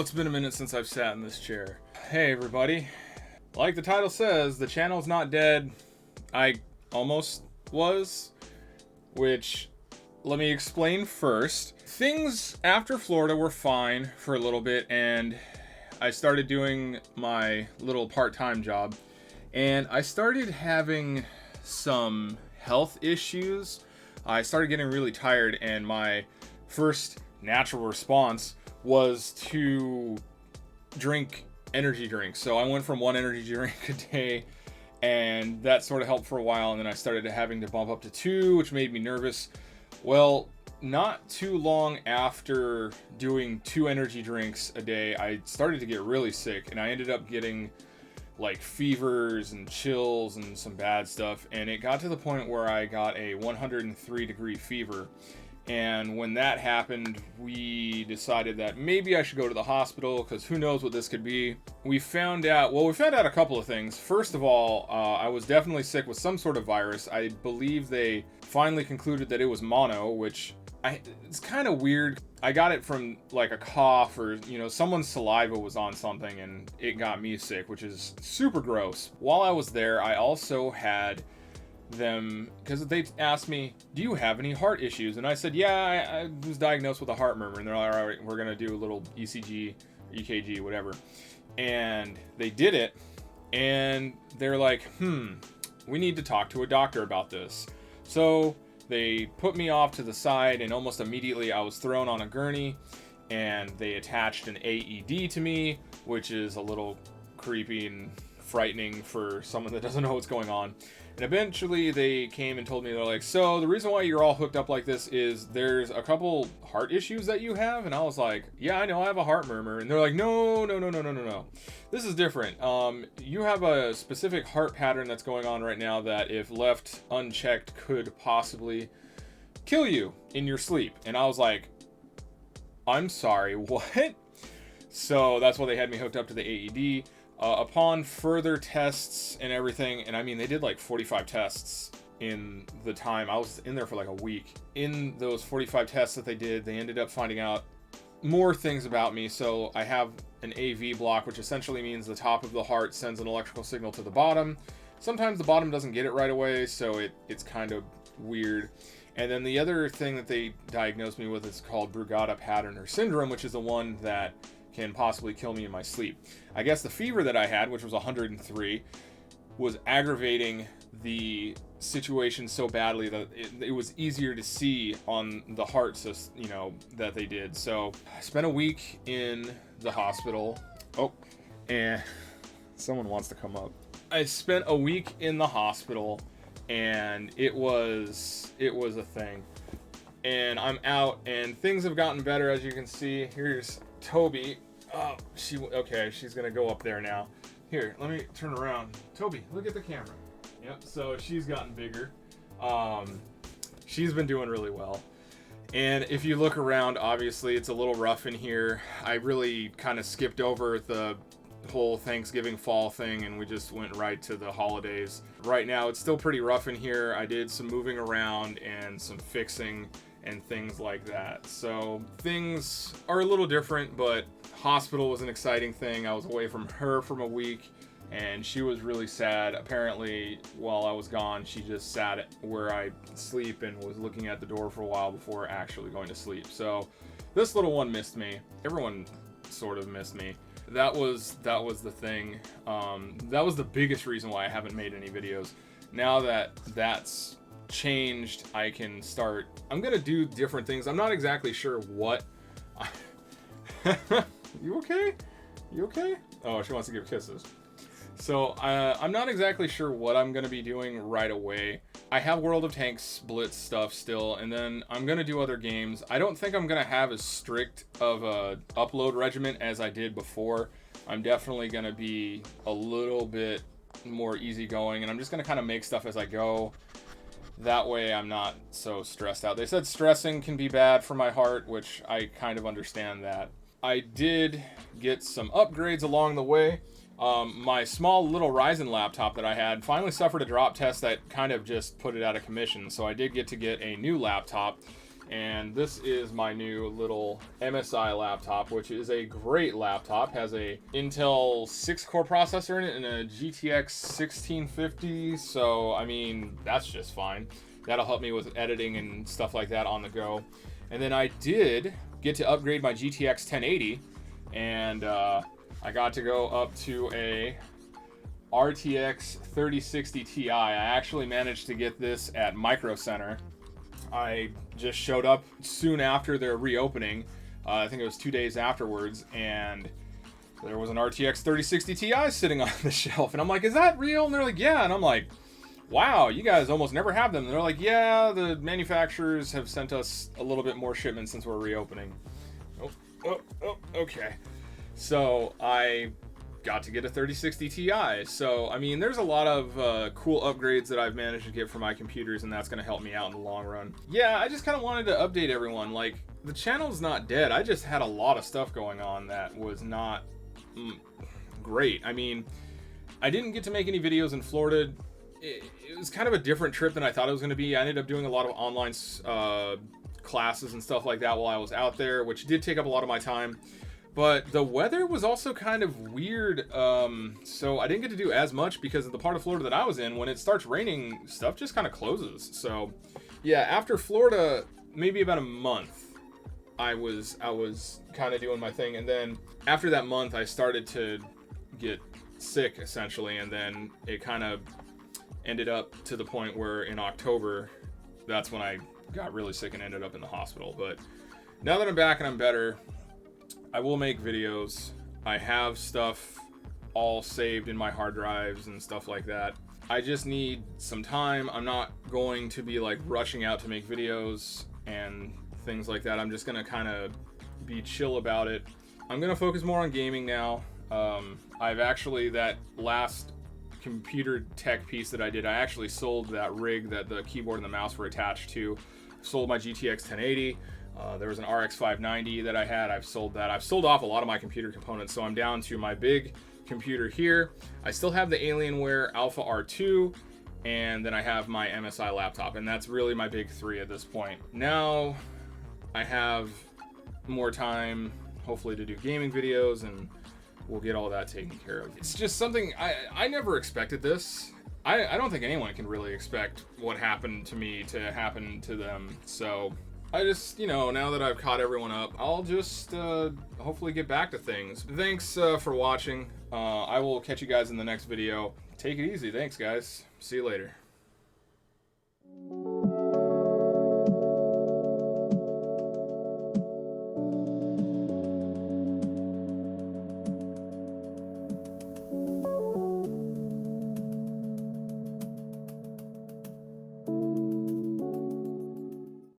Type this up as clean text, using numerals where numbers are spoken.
it's been a minute since I've sat in this chair. Hey everybody. Like the title says, the channel's not dead. I almost was, which, let me explain first. Things after Florida were fine for a little bit, and I started doing my little part-time job, and I started having some health issues. I started getting really tired, and my first natural response was to drink energy drinks. So I went from one energy drink a day, and that sort of helped for a while, and then I started having to bump up to 2, which made me nervous. Well, not too long after doing 2 energy drinks a day, I started to get really sick, and I ended up getting like fevers and chills and some bad stuff, and it got to the point where I got a 103-degree fever. And when that happened, we decided that maybe I should go to the hospital, because who knows what this could be. We found out a couple of things. First of all, I was definitely sick with some sort of virus. I believe they finally concluded that it was mono, which it's kind of weird. I got it from like a cough, or someone's saliva was on something and it got me sick, which is super gross. While I was there, I also had them, because they asked me, do you have any heart issues? And I said, yeah, I was diagnosed with a heart murmur. And they're like, all right, we're gonna do a little ECG, EKG, whatever. And they did it, and they're like, we need to talk to a doctor about this. So they put me off to the side, and almost immediately I was thrown on a gurney, and they attached an AED to me, which is a little creepy and frightening for someone that doesn't know what's going on. And eventually they came and told me, they're like, so the reason why you're all hooked up like this is there's a couple heart issues that you have. And I was like, yeah, I know, I have a heart murmur. And they're like, no. This is different. You have a specific heart pattern that's going on right now that, if left unchecked, could possibly kill you in your sleep. And I was like, I'm sorry, what? So that's why they had me hooked up to the AED. Upon further tests and everything, and I mean, they did like 45 tests in the time. I was in there for like a week. In those 45 tests that they did, they ended up finding out more things about me. So I have an AV block, which essentially means the top of the heart sends an electrical signal to the bottom. Sometimes the bottom doesn't get it right away, so it's kind of weird. And then the other thing that they diagnosed me with is called Brugada pattern or syndrome, which is the one that can possibly kill me in my sleep. I guess the fever that I had, which was 103, was aggravating the situation so badly that it was easier to see on the heart system, that they did. So I spent a week in the hospital. Oh, and someone wants to come up. I spent a week in the hospital, and it was a thing. And I'm out, and things have gotten better, as you can see. Here's Toby. Oh, she's gonna go up there now. Here, let me turn around. Toby, look at the camera. Yep, so she's gotten bigger. She's been doing really well. And if you look around, obviously it's a little rough in here. I really kind of skipped over the whole Thanksgiving fall thing, and we just went right to the holidays. Right now it's still pretty rough in here. I did some moving around and some fixing and things like that. So things are a little different, but hospital was an exciting thing. I was away from her from a week, and she was really sad. Apparently, while I was gone, she just sat where I sleep and was looking at the door for a while before actually going to sleep. So this little one missed me. Everyone sort of missed me. That was the thing. That was the biggest reason why I haven't made any videos. Now that that's changed, I can start. I'm gonna do different things. I'm not exactly sure what. You okay? You okay? Oh, she wants to give kisses. So I'm not exactly sure what I'm gonna be doing right away. I have World of Tanks Blitz stuff still, and then I'm gonna do other games. I don't think I'm gonna have as strict of a upload regimen as I did before. I'm definitely gonna be a little bit more easygoing, and I'm just gonna kind of make stuff as I go. That way I'm not so stressed out. They said stressing can be bad for my heart, which I kind of understand that. I did get some upgrades along the way. My small little Ryzen laptop that I had finally suffered a drop test that kind of just put it out of commission. So I did get a new laptop, And this is my new little MSI laptop, which is a great laptop. Has a Intel 6-core processor in it and a GTX 1650. So, I mean, that's just fine. That'll help me with editing and stuff like that on the go. And then I did get to upgrade my GTX 1080, and I got to go up to a RTX 3060 Ti. I actually managed to get this at Micro Center. I just showed up soon after their reopening. I think it was 2 days afterwards, and there was an RTX 3060 Ti sitting on the shelf. And I'm like, is that real? And they're like, yeah. And I'm like, wow, you guys almost never have them. And they're like, yeah, the manufacturers have sent us a little bit more shipments since we're reopening. Okay. So I got to get a 3060 Ti. So, I mean, there's a lot of cool upgrades that I've managed to get for my computers, and that's going to help me out in the long run. Yeah, I just kind of wanted to update everyone. Like, the channel's not dead. I just had a lot of stuff going on that was not great. I mean, I didn't get to make any videos in Florida. It was kind of a different trip than I thought it was going to be. I ended up doing a lot of online classes and stuff like that while I was out there, which did take up a lot of my time. But the weather was also kind of weird, so I didn't get to do as much because of the part of Florida that I was in. When it starts raining, stuff just kind of closes. So, yeah, after Florida, maybe about a month, I was kind of doing my thing. And then after that month, I started to get sick, essentially. And then it kind of ended up to the point where in October, that's when I got really sick and ended up in the hospital. But now that I'm back and I'm better, I will make videos. I have stuff all saved in my hard drives and stuff like that. I just need some time. I'm not going to be like rushing out to make videos and things like that. I'm just gonna kind of be chill about it. I'm gonna focus more on gaming now. I've actually, that last computer tech piece that I did, I actually sold that rig that the keyboard and the mouse were attached to. Sold my GTX 1080. There was an RX 590 that I had. I've sold that. I've sold off a lot of my computer components, so I'm down to my big computer here. I still have the Alienware Alpha R2, and then I have my MSI laptop, and that's really my big three at this point. Now I have more time, hopefully, to do gaming videos, and we'll get all that taken care of. It's just something, I never expected this. I don't think anyone can really expect what happened to me to happen to them, so I just, now that I've caught everyone up, I'll just hopefully get back to things. Thanks for watching. I will catch you guys in the next video. Take it easy. Thanks, guys. See you later.